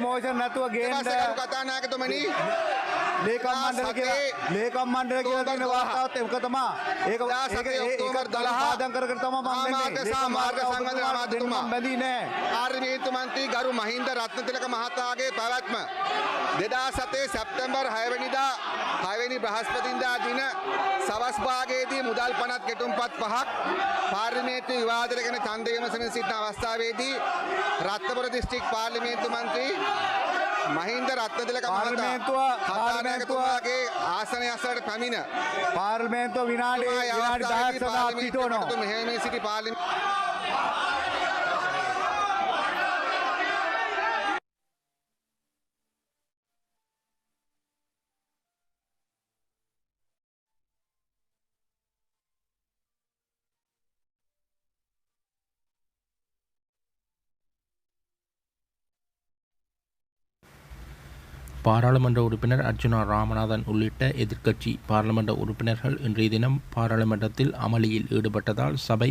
Promotion නැතුව ගේන්න කතානායකතුමනි ලේකම් මණ්ඩල කියලා තියෙන වාර්තාවත් ඒක තමයි. ඒක සාධන් කර තමයි මම වෙන්නේ. මාර්ග සංවර්ධන අමාත්‍යතුමා බැඳී නෑ. පාර්ලිමේන්තු මන්ත්‍රී ගරු මහින්ද රත්නතිලක මහතාගේ පැවැත්ම 2007 සැප්තැම්බර් 6 වෙනිදා 6 වෙනි බ්‍රහස්පතින්දා දින සවස් භාගයේදී මුදල් පනත් කෙටුම්පත් 5ක් පාර්ලිමේන්තු විවාදයට ගැන ඡන්ද විමසමින් සිටින අවස්ථාවේදී රත්නපුර දිස්ත්‍රික් පාර්ලිමේන්තු මන්ත්‍රී මහින්ද රත්නතිලක මහතාගේ ආසනය අසලට පැමිණ පාර්ලිමේන්තුව විනාඩි 10ක් සඳහා පිටවනවා. මෙහෙම සිටි பாராளுமன்ற உறுப்பினர் அர்ச்சுனா ராமநாதன் உள்ளிட்ட எதிர்க்கட்சி பாராளுமன்ற உறுப்பினர்கள் இன்றைய தினம் பாராளுமன்றத்தில் அமளியில் ஈடுபட்டதால் சபை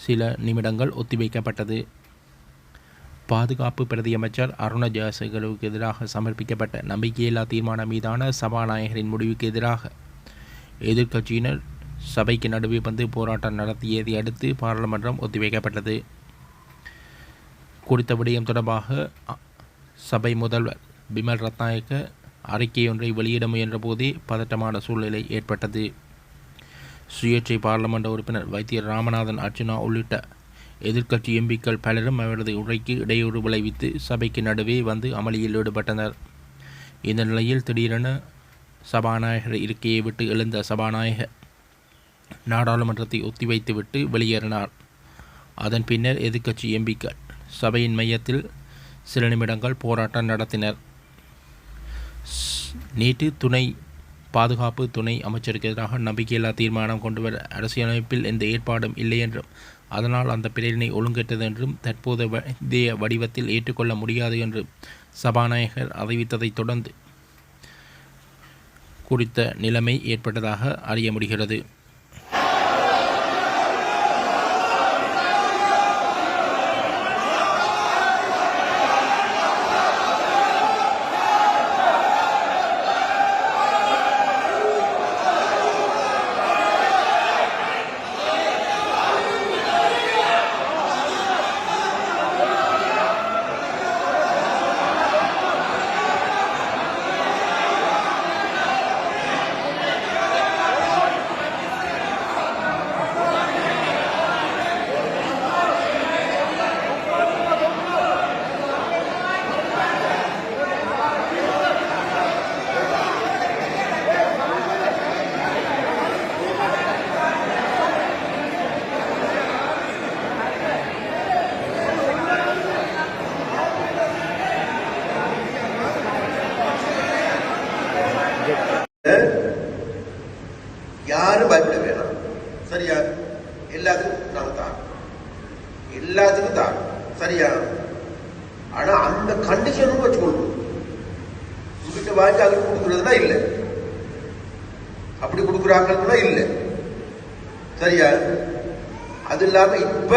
சில நிமிடங்கள் ஒத்திவைக்கப்பட்டது. பாதுகாப்பு பிரதியமைச்சர் அருண ஜெயசேகரவுக்கு எதிராக சமர்ப்பிக்கப்பட்ட நம்பிக்கையில்லா தீர்மானம் மீதான சபாநாயகரின் முடிவுக்கு எதிராக எதிர்க்கட்சியினர் சபைக்கு நடுவே வந்து போராட்டம் நடத்தியதை அடுத்து பாராளுமன்றம் ஒத்திவைக்கப்பட்டது. குறித்த விடயம் தொடர்பாக சபை முதல்வர் பிமல் ரத்நாயக்க அறிக்கையொன்றை வெளியிட முயன்ற போதே பதட்டமான சூழ்நிலை ஏற்பட்டது. சுயேட்சை பாராளுமன்ற உறுப்பினர் வைத்தியர் ராமநாதன் அர்ச்சுனா உள்ளிட்ட எதிர்க்கட்சி எம்பிக்கள் பலரும் அவரது உரைக்கு இடையூறு விளைவித்து சபைக்கு நடுவே வந்து அமளியில் ஈடுபட்டனர். இந்த நிலையில் திடீரென சபாநாயகர் இருக்கையை விட்டு எழுந்த சபாநாயகர் நாடாளுமன்றத்தை ஒத்திவைத்துவிட்டு வெளியேறினார். அதன் பின்னர் எதிர்க்கட்சி எம்பிக்கள் சபையின் மையத்தில் சில நிமிடங்கள் போராட்டம் நடத்தினர். நேற்று பாதுகாப்பு துணை அமைச்சருக்கு எதிராக நம்பிக்கையில்லா தீர்மானம் கொண்டுவர அரசியலமைப்பில் எந்த ஏற்பாடும் இல்லை என்றும் அதனால் அந்த பிரேரணை ஒழுங்கற்றது என்றும் தற்போது இதே வடிவத்தில் ஏற்றுக்கொள்ள முடியாது என்றும் சபாநாயகர் அறிவித்ததைத் தொடர்ந்து குறித்த நிலைமை ஏற்பட்டதாக அறிய முடிகிறது. யாரும் பயப்பட வேணாம். சரியா? எல்லாத்துக்கும் நான் தான், எல்லாத்துக்கும் தான். சரியா? ஆனா அந்த கண்டிஷனும் வச்சுக்கொள்ளும். உங்ககிட்ட வாங்கி அதுக்கு கொடுக்கறதுனா இல்லை, அப்படி கொடுக்குறாங்கன்னா இல்லை. சரியா? அது இல்லாம இப்ப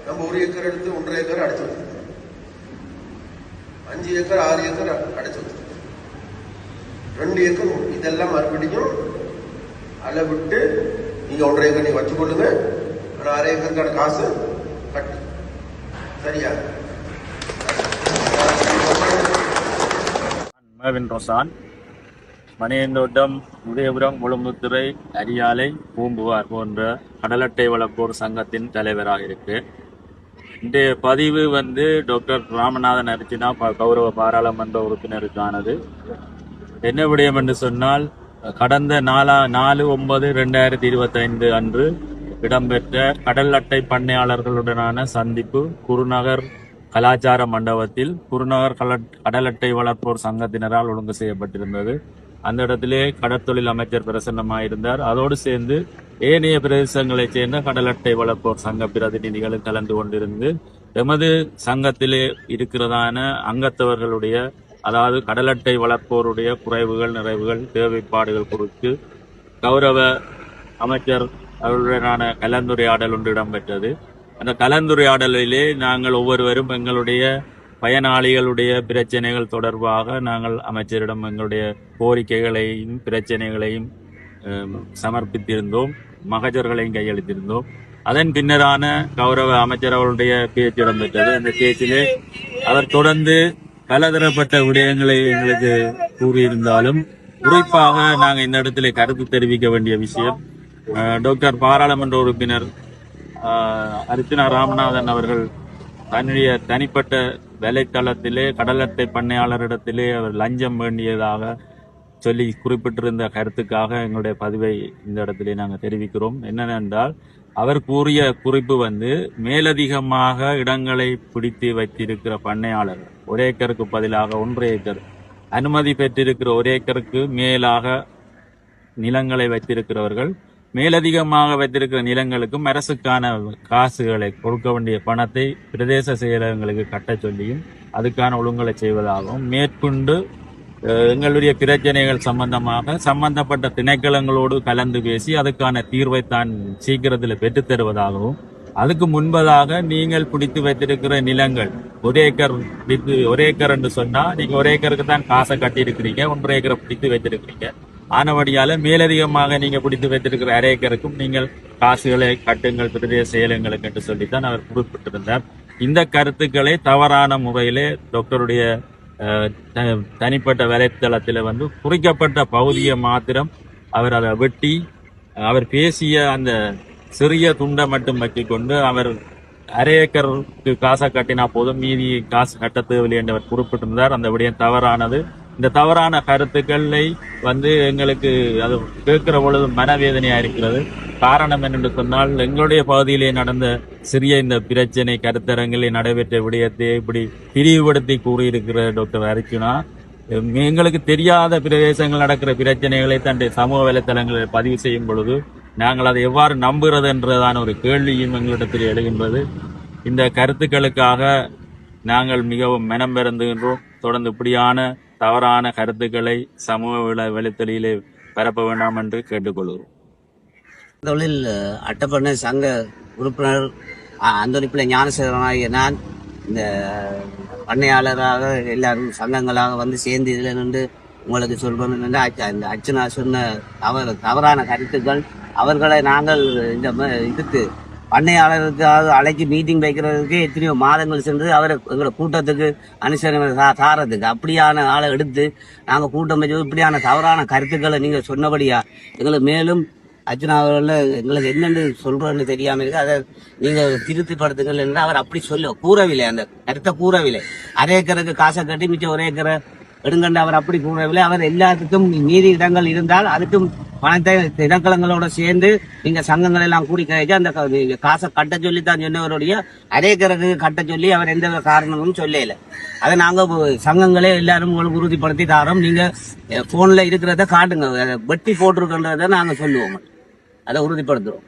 நம்ம 1 ஏக்கர் எடுத்து 1.5 ஏக்கர் அடைச்சு வச்சிருக்கோம், 5 ஏக்கர் 6 ஏக்கர் அடைச்சு வச்சிருக்கோம், 2 ஏக்கர். இதெல்லாம் மறுபடியும் அளவிட்டு நீங்க 1.5 ஏக்கர் நீங்க வச்சு கொள்ளுங்க. ஆனா 6 ஏக்கருக்கான காசு கட்டு. சரியா? மேவின் ரொசான், மணியந்தோட்டம், உதயபுரம், முழுமுத்துறை, அரியாலை, பூம்புகார் போன்ற கடல் அட்டை வளர்ப்போர் சங்கத்தின் தலைவராக இருக்கு. இந்த பதிவு டாக்டர் ராமநாதன் அர்ச்சுனா கௌரவ பாராளுமன்ற உறுப்பினருக்கானது. என்ன விடயம் என்று சொன்னால், கடந்த 4/9/2025 அன்று இடம்பெற்ற கடல் அட்டை பண்ணையாளர்களுடனான சந்திப்பு குருநகர் கலாச்சார மண்டபத்தில் குருநகர் கடல் அட்டை வளர்ப்போர் சங்கத்தினரால் ஒழுங்கு செய்யப்பட்டிருந்தது. அந்த இடத்திலே கடற்தொழில் அமைச்சர் பிரசன்னமாயிருந்தார். அதோடு சேர்ந்து ஏனைய பிரதேசங்களைச் சேர்ந்த கடல் அட்டை வளர்ப்போர் சங்க பிரதிநிதிகளும் கலந்து கொண்டிருந்து எமது சங்கத்திலே இருக்கிறதான அங்கத்தவர்களுடைய, அதாவது கடல் அட்டை வளர்ப்போருடைய குறைவுகள், நிறைவுகள், தேவைப்பாடுகள் குறித்து கௌரவ அமைச்சர் அவருடனான கலந்துரையாடல் ஒன்று இடம்பெற்றது. அந்த கலந்துரையாடலிலே நாங்கள் ஒவ்வொருவரும் எங்களுடைய பயனாளிகளுடைய பிரச்சனைகள் தொடர்பாக நாங்கள் அமைச்சரிடம் எங்களுடைய கோரிக்கைகளையும் பிரச்சனைகளையும் சமர்ப்பித்திருந்தோம், மகஜர்களையும் கையளித்திருந்தோம். அதன் பின்னரான கௌரவ அமைச்சர் அவருடைய பேச்சு இடம்பெற்றது. அந்த பேச்சிலே அவர் தொடர்ந்து பலதரப்பட்ட விடயங்களை எங்களுக்கு கூறியிருந்தாலும் குறிப்பாக நாங்கள் இந்த இடத்திலே கருத்து தெரிவிக்க வேண்டிய விஷயம், டாக்டர் பாராளுமன்ற உறுப்பினர் அர்ச்சனா ராமநாதன் அவர்கள் தன்னுடைய தனிப்பட்ட வலைத்தளத்திலே கடல் அட்டை பண்ணையாளரிடத்திலே அவர் லஞ்சம் வேண்டியதாக சொல்லி குறிப்பிட்டிருந்த கருத்துக்காக எங்களுடைய பதிவை இந்த இடத்திலே நாங்கள் தெரிவிக்கிறோம். என்னவென்றால் அவர் கூறிய குறிப்பு மேலதிகமாக இடங்களை பிடித்து வைத்திருக்கிற பண்ணையாளர்கள், 1 ஏக்கருக்கு பதிலாக 1.5 ஏக்கர் அனுமதி பெற்றிருக்கிற 1 ஏக்கருக்கு மேலாக நிலங்களை வைத்திருக்கிறவர்கள் மேலதிகமாக வைத்திருக்கிற நிலங்களுக்கும் அரசுக்கான காசுகளை கொடுக்க வேண்டிய பணத்தை பிரதேச செயலகங்களுக்கு கட்டச் சொல்லியும் அதுக்கான ஒழுங்குகளை செய்வதாகவும் மேற்கொண்டு எங்களுடைய பிரச்சனைகள் சம்பந்தப்பட்ட திணைக்களங்களோடு கலந்து பேசி அதுக்கான தீர்வை தான் சீக்கிரத்தில் பெற்றுத் தருவதாகவும், அதுக்கு முன்பதாக நீங்கள் பிடித்து வைத்திருக்கிற நிலங்கள் 1 ஏக்கர் என்று சொன்னா நீங்க 1 ஏக்கருக்கு தான் காசை கட்டியிருக்கிறீங்க, 1.5 ஏக்கரை பிடித்து வைத்திருக்கிறீங்க. ஆனபடியால மேலதிகமாக நீங்க பிடித்து வைத்திருக்கிற 1/2 ஏக்கருக்கும் நீங்கள் காசுகளை கட்டுங்கள் பிரதேச செயலங்களுக்கு என்று சொல்லித்தான் அவர் குறிப்பிட்டிருந்தார். இந்த கருத்துக்களை தவறான முறையிலே டாக்டருடைய தனிப்பட்ட வலைத்தளத்தில் குறிக்கப்பட்ட பகுதியை மாத்திரம் அவர் அதை வெட்டி அவர் பேசிய அந்த சிறிய துண்டை மட்டும் வச்சுக்கொண்டு அவர் 1/2 ஏக்கருக்கு காசை கட்டினா போதும், மீதி காசு கட்ட தேவையில்லை என்று அவர் குறிப்பிட்டிருந்தார். அந்த விடயம் தவறானது. இந்த தவறான கருத்துக்களை எங்களுக்கு அது கேட்கிற பொழுது மனவேதனையா இருக்கிறது. காரணம் என்னென்று சொன்னால், எங்களுடைய பகுதியிலே நடந்த சிறிய இந்த பிரச்சனை கருத்தரங்கிலே நடைபெற்ற விடயத்தை இப்படி பிரிவுபடுத்தி கூறியிருக்கிற டாக்டர் அர்ச்சுனா எங்களுக்கு தெரியாத பிரதேசங்கள் நடக்கிற பிரச்சனைகளை தன்னுடைய சமூக வலைத்தளங்களில் பதிவு செய்யும் பொழுது நாங்கள் அதை எவ்வாறு நம்புகிறது என்றதான ஒரு கேள்வியும் எங்களிடத்தில் எழுகின்றது. இந்த கருத்துக்களுக்காக நாங்கள் மிகவும் மனம் பெருந்துகின்றோம். தொடர்ந்து இப்படியான தவறான கருத்துக்களை சமூக வலைத்தளிலே பரப்ப வேண்டாம் என்று கேட்டுக்கொள்கிறோம். தொழில் அட்டப்பண்ணை சங்க உறுப்பினர் அந்தோனிப்பிள்ளை ஞானசேகரனாகிய நான் இந்த பண்ணையாளராக எல்லாரும் சங்கங்களாக சேர்ந்து இதில் நின்று உங்களுக்கு சொல்றோம். இந்த அர்ச்சனா சொன்ன தவறான கருத்துக்கள் அவர்களை நாங்கள் இந்த இதுக்கு பண்ணையாளருக்காக அழைச்சி மீட்டிங் வைக்கிறதுக்கு எத்தனையோ மாதங்கள் சென்று அவரை எங்களோட கூட்டத்துக்கு அனுசரணை தாரதுக்கு அப்படியான ஆளை எடுத்து நாங்கள் கூட்டம் வச்சு இப்படியான தவறான கருத்துக்களை நீங்கள் சொன்னபடியா எங்களுக்கு மேலும் அர்ச்சனா அவர்கள் எங்களுக்கு என்னென்னு சொல்றோன்னு தெரியாம இருக்கு. அதை நீங்க திருப்திப்படுத்துங்கள் என்று அவர் அப்படி கூறவில்லை, அந்த கருத்தை கூறவில்லை. 1/2 ஏக்கருக்கு காசை கட்டி மிச்சம் 1 ஏக்கரை எடுங்கண்டு அவர் அப்படி கூறவில்லை. அவர் எல்லாத்துக்கும் மீதி இடங்கள் இருந்தால் அதுக்கும் பணத்தை தினக்கலங்களோட சேர்ந்து நீங்க சங்கங்கள் எல்லாம் கூடி கழிச்சு அந்த காசை கட்ட சொல்லி தான் சொன்னவருடைய 1/2 ஏக்கருக்கு கட்ட சொல்லி அவர் எந்த காரணமும் சொல்லல. அதை நாங்க சங்கங்களே எல்லாரும் உங்களுக்கு உறுதிப்படுத்தி தாரோம். நீங்க போன்ல இருக்கிறத காட்டுங்க, வெட்டி போட்டிருக்கின்றத நாங்க சொல்லுவோம், அதை உறுதிப்படுத்துறோம்.